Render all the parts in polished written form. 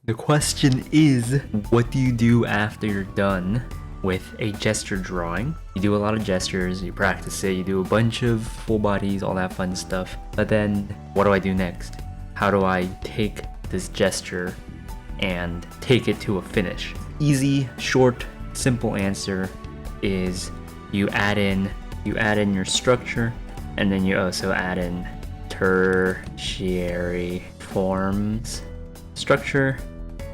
The question is, what do you do after you're done with a gesture drawing? You do a lot of gestures, you practice it, you do a bunch of full bodies, all that fun stuff. But then, what do I do next? How do I take this gesture and take it to a finish? Easy, short, simple answer is you add in your structure, and then you also add in tertiary forms. Structure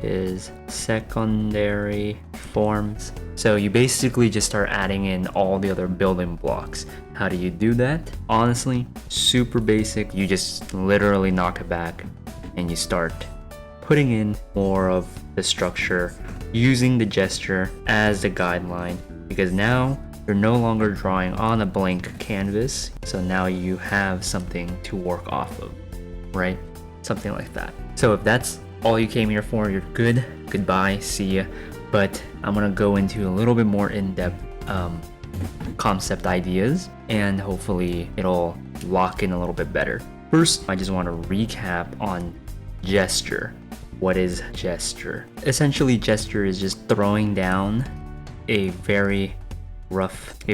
is secondary forms. So you basically just start adding in all the other building blocks. How do you do that? Honestly, super basic. You just literally knock it back and you start putting in more of the structure using the gesture as the guideline, because now you're no longer drawing on a blank canvas. So now you have something to work off of, right? Something like that. So if that's all you came here for, you're good. Goodbye, see ya. But I'm gonna go into a little bit more in-depth concept ideas, and hopefully it'll lock in a little bit better. First, I just want to recap on gesture. What is gesture? Essentially, gesture is just throwing down a very rough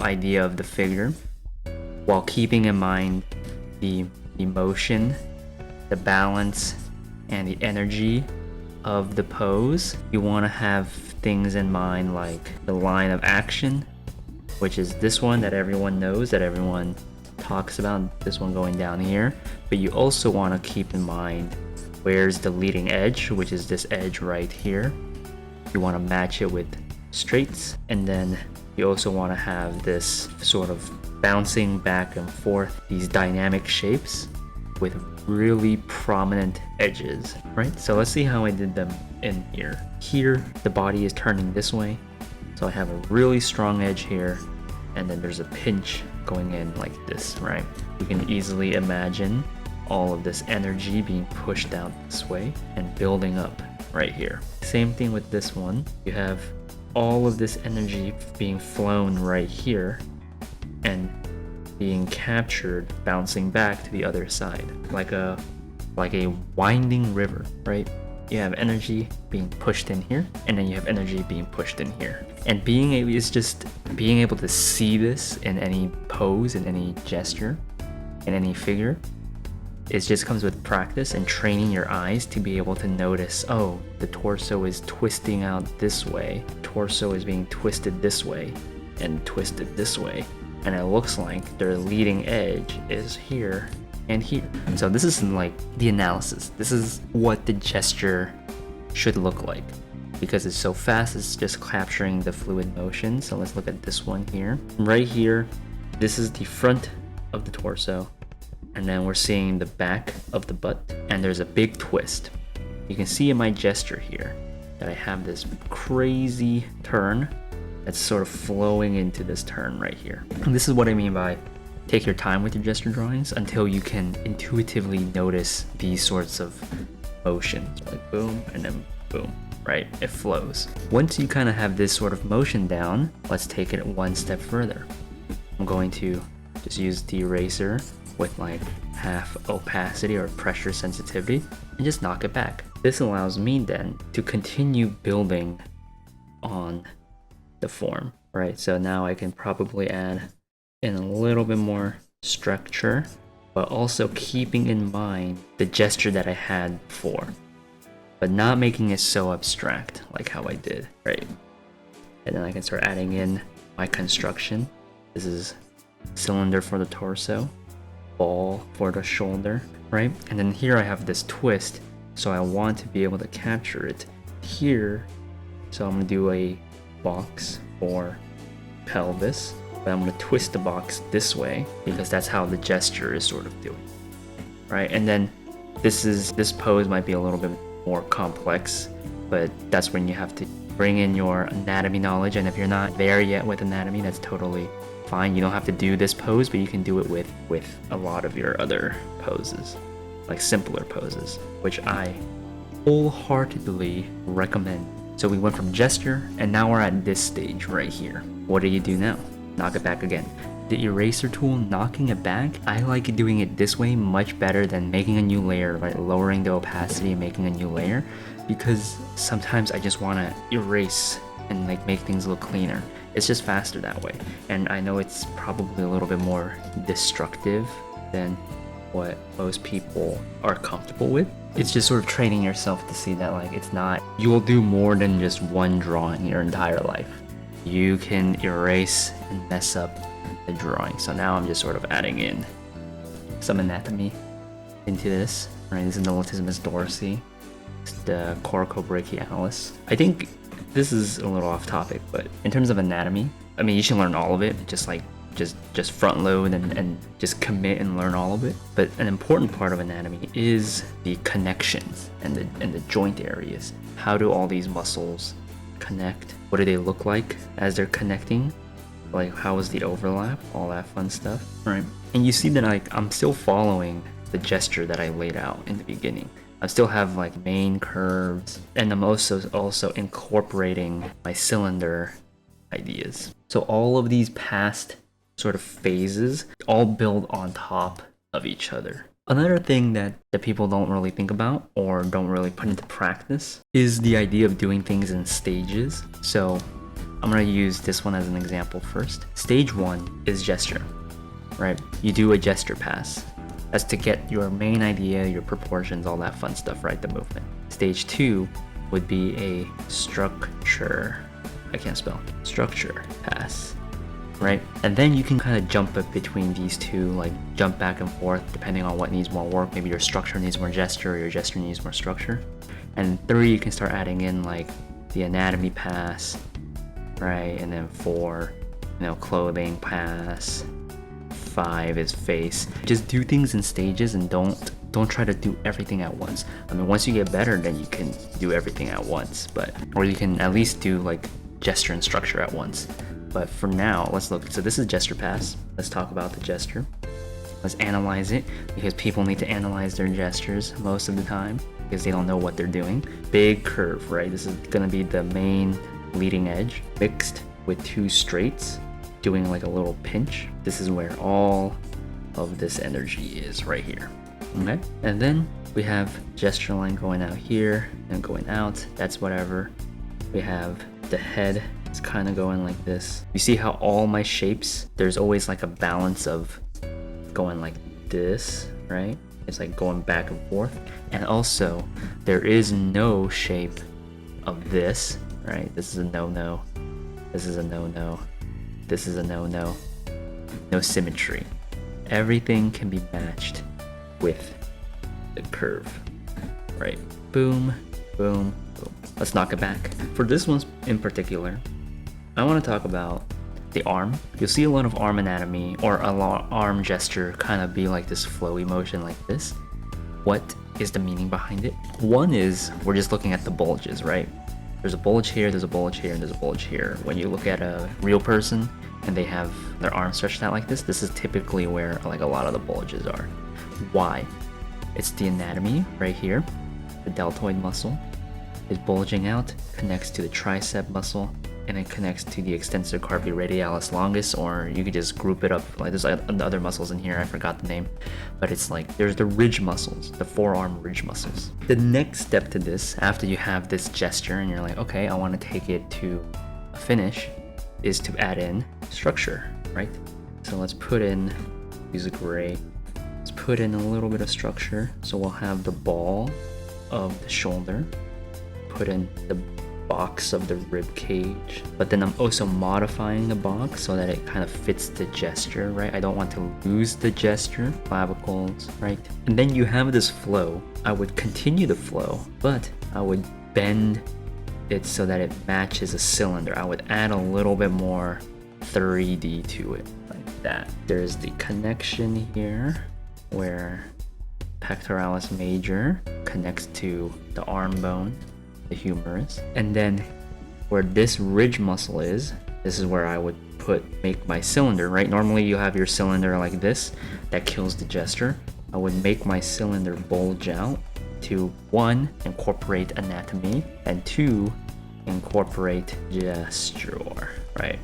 idea of the figure while keeping in mind the motion, the balance, and the energy of the pose. You want to have things in mind like the line of action, which is this one that everyone knows, that everyone talks about, this one going down here. But you also want to keep in mind where's the leading edge, which is this edge right here. You want to match it with straights, and then you also want to have this sort of bouncing back and forth, these dynamic shapes with really prominent edges, right? So let's see how I did them in here. Here, the body is turning this way, so I have a really strong edge here, and then there's a pinch going in like this, right? You can easily imagine all of this energy being pushed out this way and building up right here. Same thing with this one. You have all of this energy being flown right here and being captured, bouncing back to the other side, like a winding river, right? You have energy being pushed in here, and then you have energy being pushed in here. And being able to see this in any pose, in any gesture, in any figure, it just comes with practice and training your eyes to be able to notice, oh, the torso is twisting out this way, torso is being twisted this way, and twisted this way. And it looks like their leading edge is here and here. So this is like the analysis. This is what the gesture should look like. Because it's so fast, it's just capturing the fluid motion. So let's look at this one here. Right here, this is the front of the torso. And then we're seeing the back of the butt. And there's a big twist. You can see in my gesture here that I have this crazy turn that's sort of flowing into this turn right here. And this is what I mean by take your time with your gesture drawings until you can intuitively notice these sorts of motions, like boom and then boom, right? It flows. Once you kind of have this sort of motion down, let's take it one step further. I'm going to just use the eraser with like half opacity or pressure sensitivity and just knock it back. This allows me then to continue building on the form, right? So now I can probably add in a little bit more structure, but also keeping in mind the gesture that I had before, but not making it so abstract like how I did, right? And then I can start adding in my construction. This is cylinder for the torso, ball for the shoulder, right? And then here I have this twist, so I want to be able to capture it here. So I'm gonna do a box for pelvis, but I'm going to twist the box this way because that's how the gesture is sort of doing, right? And then this pose might be a little bit more complex, but that's when you have to bring in your anatomy knowledge. And if you're not there yet with anatomy, that's totally fine. You don't have to do this pose, but you can do it with a lot of your other poses, like simpler poses, which I wholeheartedly recommend. So we went from gesture, and now we're at this stage right here. What do you do now? Knock it back again. the eraser tool, knocking it back, I like doing it this way much better than making a new layer, right? Lowering the opacity and making a new layer, because sometimes I just want to erase and like make things look cleaner. It's just faster that way. And I know it's probably a little bit more destructive than what most people are comfortable with. It's just sort of training yourself to see that like it's not, you will do more than just one drawing your entire life. You can erase and mess up the drawing. So now I'm just sort of adding in some anatomy into this, right? This is the latissimus dorsi, it's the coracobrachialis. I think this is a little off topic, but in terms of anatomy, I mean, you should learn all of it, just front load and just commit and learn all of it. But an important part of anatomy is the connections and the joint areas. How do all these muscles connect? What do they look like as they're connecting? Like, how is the overlap? All that fun stuff, right? And you see that I'm still following the gesture that I laid out in the beginning. I still have like main curves, and I'm also incorporating my cylinder ideas. So all of these past sort of phases all build on top of each other. Another thing that people don't really think about or don't really put into practice is the idea of doing things in stages. So I'm gonna use this one as an example first. Stage 1 is gesture, right? You do a gesture pass. That's to get your main idea, your proportions, all that fun stuff, right? The movement. Stage 2 would be a structure pass, right? And then you can kind of jump up between these two, like jump back and forth depending on what needs more work. Maybe your structure needs more gesture, or your gesture needs more structure. And 3, you can start adding in like the anatomy pass, right? And then 4, clothing pass. 5 is face. Just do things in stages and don't try to do everything at once. I mean, once you get better, then you can do everything at once, or you can at least do like gesture and structure at once. But for now, let's look. So this is gesture pass. Let's talk about the gesture. Let's analyze it, because people need to analyze their gestures most of the time because they don't know what they're doing. Big curve, right? This is gonna be the main leading edge mixed with 2 straights, doing like a little pinch. This is where all of this energy is, right here. Okay, and then we have gesture line going out here and going out. That's whatever. We have the head. It's kind of going like this. You see how all my shapes, there's always like a balance of going like this, right? It's like going back and forth. And also, there is no shape of this, right? This is a no-no. This is a no-no. This is a no-no. No symmetry. Everything can be matched with the curve, right? Boom, boom, boom. Let's knock it back. For this one in particular, I want to talk about the arm. You'll see a lot of arm anatomy or a lot arm gesture kind of be like this flowy motion like this. What is the meaning behind it? One is we're just looking at the bulges, right? There's a bulge here, there's a bulge here, and there's a bulge here. When you look at a real person and they have their arm stretched out like this is typically where like a lot of the bulges are. Why? It's the anatomy right here. The deltoid muscle is bulging out, connects to the tricep muscle, and it connects to the extensor carpi radialis longus, or you could just group it up. Like there's other muscles in here, I forgot the name, but it's like there's the ridge muscles, the forearm ridge muscles. The next step to this, after you have this gesture and you're like, okay, I want to take it to a finish, is to add in structure, right? So let's put in, use a gray, let's put in a little bit of structure. So we'll have the ball of the shoulder, put in the box of the rib cage, but then I'm also modifying the box so that it kind of fits the gesture, right? I don't want to lose the gesture, clavicles, right? And then you have this flow. I would continue the flow, but I would bend it so that it matches a cylinder. I would add a little bit more 3D to it, like that. There's the connection here where pectoralis major connects to the arm bone, the humerus, and then where this ridge muscle is, this is where I would make my cylinder, right? Normally you have your cylinder like this, that kills the gesture. I would make my cylinder bulge out to 1, incorporate anatomy, and 2, incorporate gesture, right?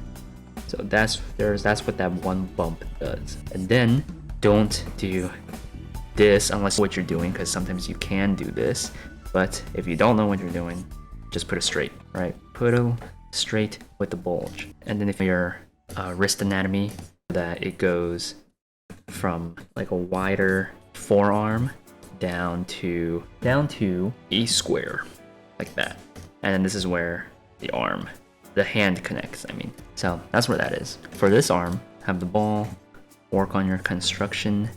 So that's what that one bump does. And then don't do this unless what you're doing, because sometimes you can do this. But if you don't know what you're doing, just put it straight, right? Put it straight with the bulge. And then if your wrist anatomy, that it goes from like a wider forearm down to a square, like that. And then this is where the hand connects, I mean. So that's where that is. For this arm, have the ball, work on your construction,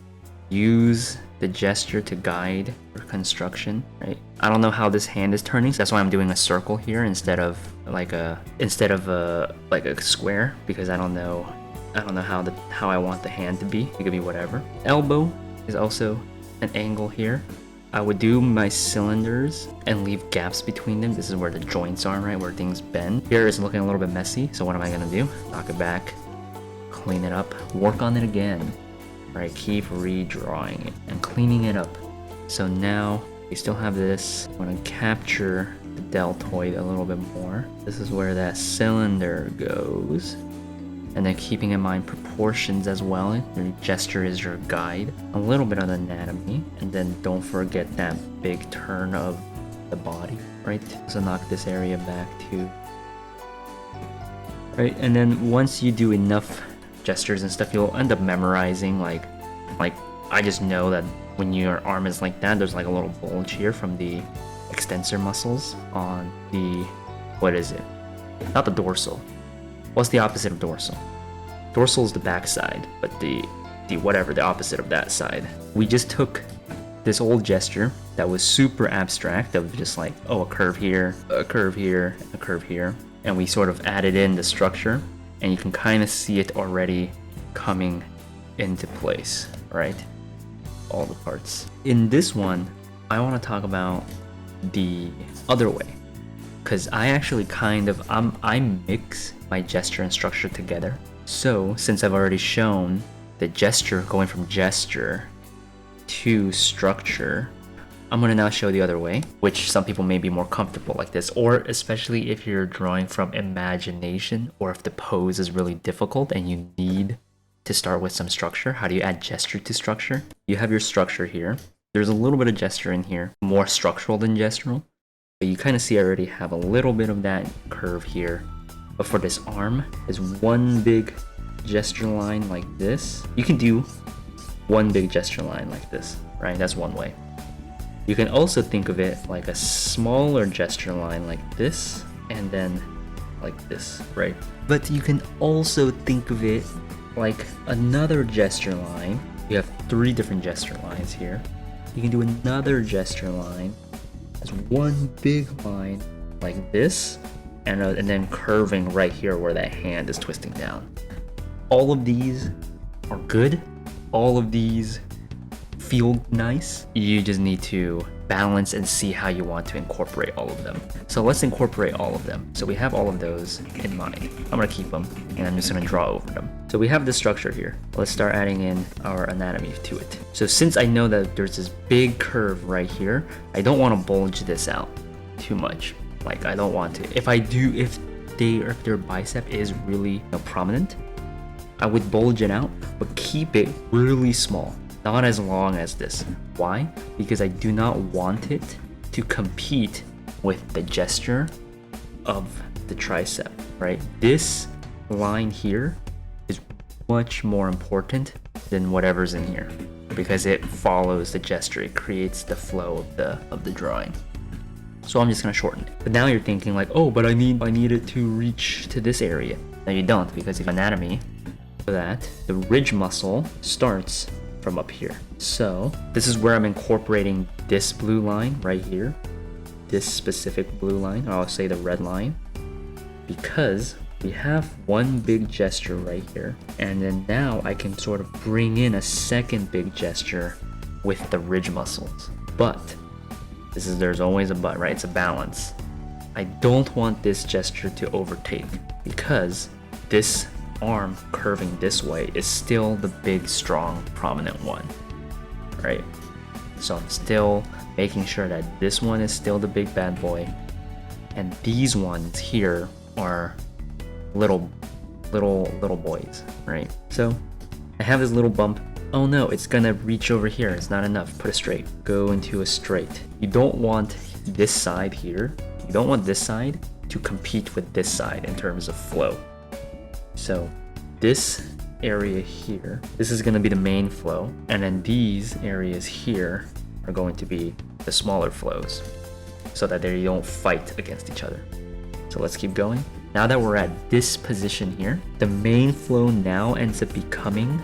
use the gesture to guide your construction, right? I don't know how this hand is turning, so that's why I'm doing a circle here instead of a square, because I don't know how I want the hand to be. It could be whatever. Elbow is also an angle here. I would do my cylinders and leave gaps between them. This is where the joints are, right? Where things bend. Here is looking a little bit messy, so what am I gonna do? Knock it back, clean it up, work on it again, right? Keep redrawing it and cleaning it up. So now we still have this. I want to capture the deltoid a little bit more. This is where that cylinder goes. And then keeping in mind proportions as well. Your gesture is your guide. A little bit of anatomy. And then don't forget that big turn of the body, right? So knock this area back too. Right, and then once you do enough gestures and stuff, you'll end up memorizing like I just know that when your arm is like that, there's like a little bulge here from the extensor muscles on the, what is it? Not the dorsal. What's the opposite of dorsal? Dorsal is the back side, but the opposite of that side. We just took this old gesture that was super abstract of just like, oh, a curve here, a curve here, a curve here. And we sort of added in the structure, and you can kind of see it already coming into place, right? All the parts. In this one, I want to talk about the other way, because I actually I mix my gesture and structure together. So since I've already shown the gesture going from gesture to structure, I'm going to now show the other way, which some people may be more comfortable like this, or especially if you're drawing from imagination, or if the pose is really difficult and you need to start with some structure. How do you add gesture to structure? You have your structure here. There's a little bit of gesture in here, more structural than gestural. But you kind of see I already have a little bit of that curve here. But for this arm, there's one big gesture line like this. You can do one big gesture line like this, right? That's one way. You can also think of it like a smaller gesture line like this, and then like this, right? But you can also think of it like another gesture line. You have 3 different gesture lines here. You can do another gesture line as one big line like this, and then curving right here where that hand is twisting down. All of these are good. All of these feel nice. You just need to balance and see how you want to incorporate all of them. So let's incorporate all of them. So we have all of those in mind. I'm gonna keep them, and I'm just gonna draw over them. So we have this structure here. Let's start adding in our anatomy to it. So since I know that there's this big curve right here, I don't want to bulge this out too much. Like, I don't want to. If their bicep is really prominent, I would bulge it out, but keep it really small. Not as long as this. Why? Because I do not want it to compete with the gesture of the tricep, right? This line here is much more important than whatever's in here, because it follows the gesture. It creates the flow of the drawing. So I'm just gonna shorten it. But now you're thinking like, oh, but I need it to reach to this area. No, you don't, because of anatomy, that the ridge muscle starts from up here. So this is where I'm incorporating this blue line right here, this specific blue line, or I'll say the red line, because we have one big gesture right here, and then now I can sort of bring in a second big gesture with the ridge muscles. But there's always a but, right? It's a balance. I don't want this gesture to overtake, because this arm curving this way is still the big, strong, prominent one, right? So I'm still making sure that this one is still the big bad boy, and these ones here are little little boys, right? So I have this little bump. Oh no, it's gonna reach over here. It's not enough. Put a straight. Go into a straight. You don't want this side here. You don't want this side to compete with this side in terms of flow. So this area here, this is gonna be the main flow, and then these areas here are going to be the smaller flows, so that they don't fight against each other. So let's keep going. Now that we're at this position here, the main flow now ends up becoming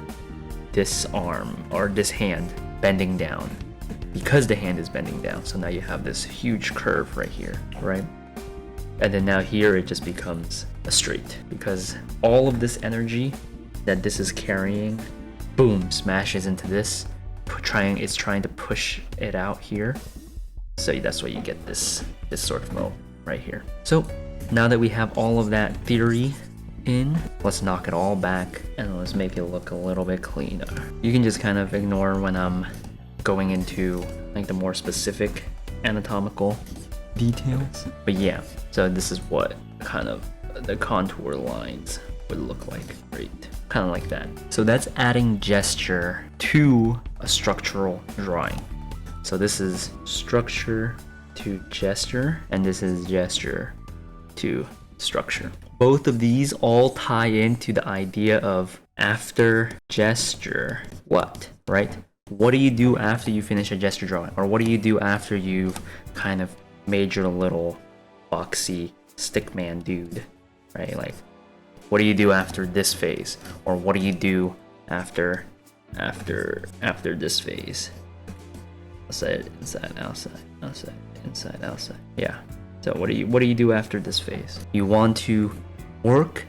this arm or this hand bending down, because the hand is bending down. So now you have this huge curve right here, right? And then now here it just becomes a straight, because all of this energy that this is carrying, boom, smashes into this. It's trying to push it out here. So that's why you get this sort of mode right here. So now that we have all of that theory in, let's knock it all back and let's make it look a little bit cleaner. You can just kind of ignore when I'm going into like the more specific anatomical details. But yeah, so this is what kind of the contour lines would look like, right? Kind of like that. So that's adding gesture to a structural drawing. So this is structure to gesture, and this is gesture to structure. Both of these all tie into the idea of after gesture, what, right? What do you do after you finish a gesture drawing? Or what do you do after you've kind of made your little boxy stickman dude, right? Like, what do you do after this phase? Or what do you do after this phase? Outside, inside, outside, outside, inside, outside. Yeah. So what do you do after this phase? You want to work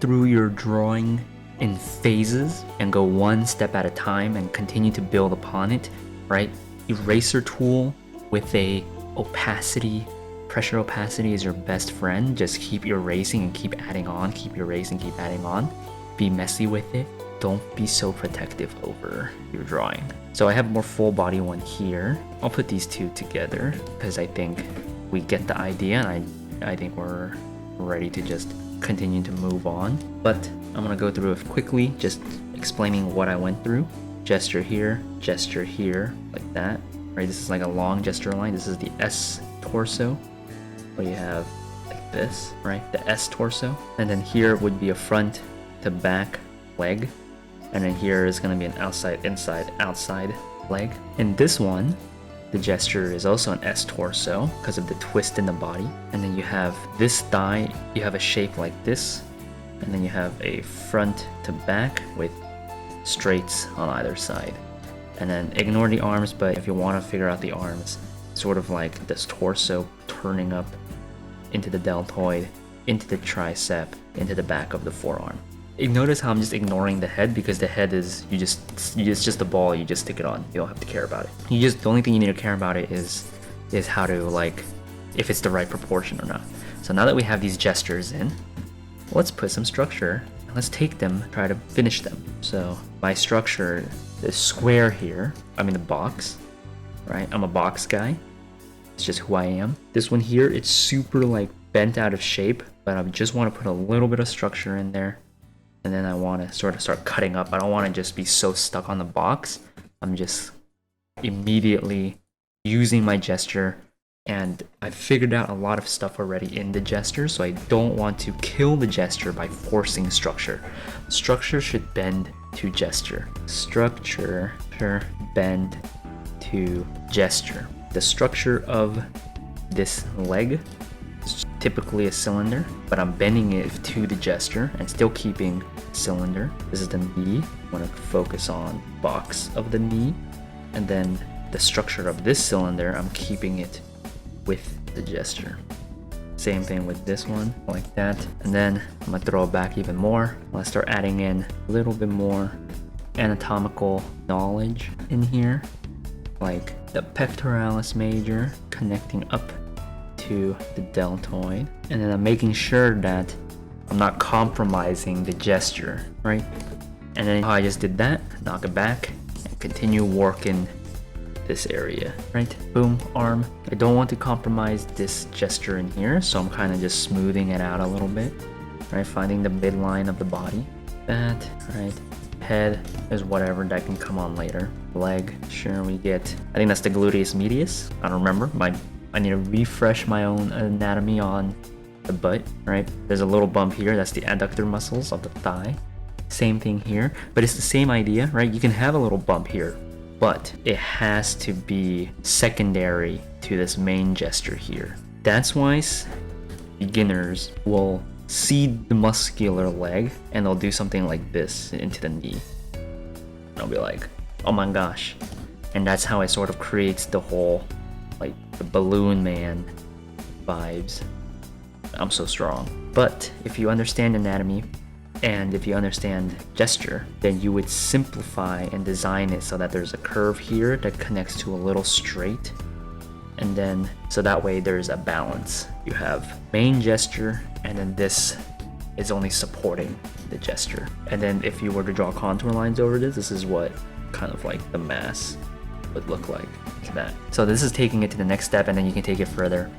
through your drawing in phases and go one step at a time and continue to build upon it, right? Eraser tool with a opacity, pressure opacity is your best friend. Just keep erasing and keep adding on, keep erasing, keep adding on. Be messy with it. Don't be so protective over your drawing. So I have more full body one here. I'll put these two together because I think we get the idea, and I think we're ready to just continue to move on. But I'm gonna go through it quickly, just explaining what I went through. Gesture here, like that, right? This is like a long gesture line. This is the S torso, where you have like this, right? The S torso. And then here would be a front to back leg. And then here is gonna be an outside, inside, outside leg. In this one, the gesture is also an S torso because of the twist in the body. And then you have this thigh, you have a shape like this. And then you have a front to back with straights on either side. And then ignore the arms, but if you want to figure out the arms, sort of like this torso turning up into the deltoid, into the tricep, into the back of the forearm. Notice how I'm just ignoring the head, because the head is it's just a ball, you just stick it on. You don't have to care about it. The only thing you need to care about it is how to, like, if it's the right proportion or not. So now that we have these gestures in, let's put some structure. Let's take them, try to finish them. So my structure, this square here, I mean the box, right? I'm a box guy. It's just who I am. This one here, it's super like bent out of shape, but I just want to put a little bit of structure in there. And then I want to sort of start cutting up. I don't want to just be so stuck on the box. I'm just immediately using my gesture, and I figured out a lot of stuff already in the gesture, so I don't want to kill the gesture by forcing structure. Structure should bend to gesture. Structure bend to gesture. The structure of this leg is typically a cylinder, but I'm bending it to the gesture and still keeping cylinder. This is the knee. I want to focus on box of the knee, and then the structure of this cylinder, I'm keeping it with the gesture. Same thing with this one, like that. And then I'm gonna throw it back even more. I'm gonna start adding in a little bit more anatomical knowledge in here, like the pectoralis major connecting up to the deltoid. And then I'm making sure that I'm not compromising the gesture, right? And then how I just did that, knock it back and continue working this area, right? Boom, arm. I don't want to compromise this gesture in here, so I'm kind of just smoothing it out a little bit. right? Finding the midline of the body. That, right? Head is whatever that can come on later. Leg, sure, we get, I think that's the gluteus medius. I don't remember. I need to refresh my own anatomy on the butt, right? There's a little bump here. That's the adductor muscles of the thigh. Same thing here, but it's the same idea, right? You can have a little bump here, but it has to be secondary to this main gesture here. That's why beginners will see the muscular leg and they'll do something like this into the knee. I'll be like, oh my gosh. And that's how it sort of creates the whole, like, the balloon man vibes. I'm so strong. But if you understand anatomy and if you understand gesture, then you would simplify and design it so that there's a curve here that connects to a little straight. And then, so that way there's a balance. You have main gesture, and then this is only supporting the gesture. And then if you were to draw contour lines over this is what kind of like the mass would look like to that. So this is taking it to the next step, and then you can take it further.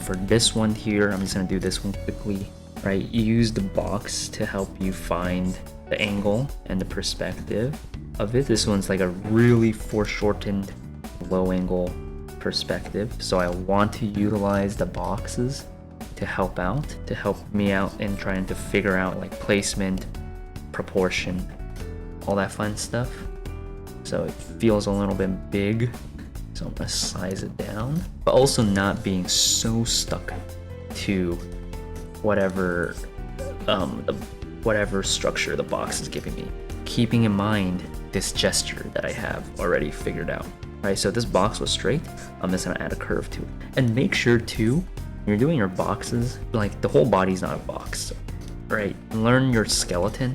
For this one here, I'm just gonna do this one quickly, right? You use the box to help you find the angle and the perspective of it. This one's like a really foreshortened low angle perspective. So I want to utilize the boxes to help me out in trying to figure out like placement, proportion, all that fun stuff. So it feels a little bit big. So I'm gonna size it down, but also not being so stuck to whatever whatever structure the box is giving me. Keeping in mind this gesture that I have already figured out. Right, so this box was straight. I'm just gonna add a curve to it. And make sure too, when you're doing your boxes, like the whole body's not a box, right? Learn your skeleton,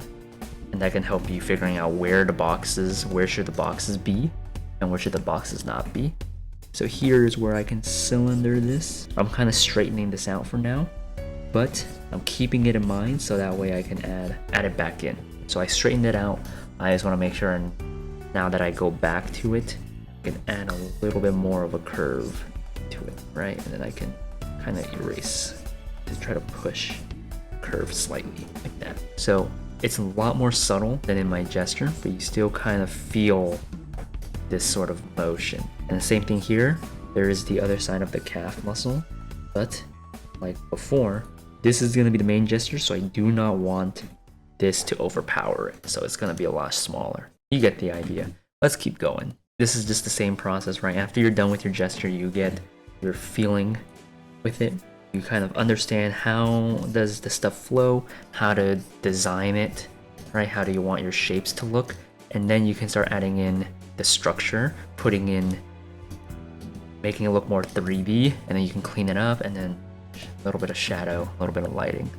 and that can help you figuring out where should the boxes be, and where should the boxes not be. So here's where I can cylinder this. I'm kind of straightening this out for now, but I'm keeping it in mind so that way I can add it back in. So I straightened it out. I just want to make sure, and now that I go back to it, I can add a little bit more of a curve to it, right? And then I can kind of erase to try to push curve slightly like that. So it's a lot more subtle than in my gesture, but you still kind of feel this sort of motion. And the same thing here, there is the other side of the calf muscle, but like before, this is going to be the main gesture, so I do not want this to overpower it. So it's going to be a lot smaller. You get the idea. Let's keep going. This is just the same process, right? After you're done with your gesture, you get your feeling with it. You kind of understand how does the stuff flow, how to design it, right? How do you want your shapes to look? And then you can start adding in the structure, making it look more 3D, and then you can clean it up, and then a little bit of shadow, a little bit of lighting.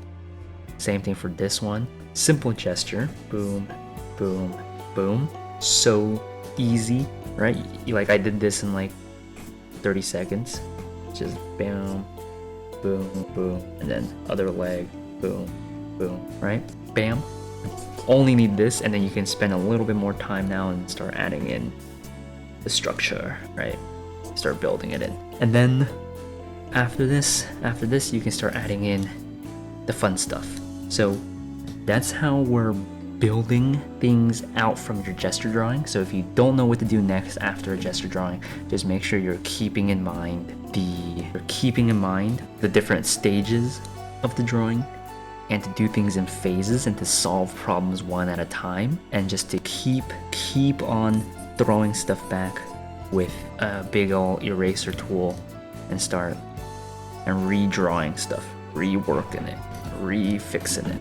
Same thing for this one. Simple gesture, boom, boom, boom. So easy, right? Like I did this in like 30 seconds. Just bam, boom, boom, and then other leg, boom, boom, right? Bam. Only need this, and then you can spend a little bit more time now and start adding in the structure, right? Start building it in. And then after this, you can start adding in the fun stuff. So that's how we're building things out from your gesture drawing. So if you don't know what to do next after a gesture drawing, just make sure you're keeping in mind the different stages of the drawing, and to do things in phases and to solve problems one at a time, and just to keep on throwing stuff back with a big ol' eraser tool and start and redrawing stuff, reworking it, refixing it.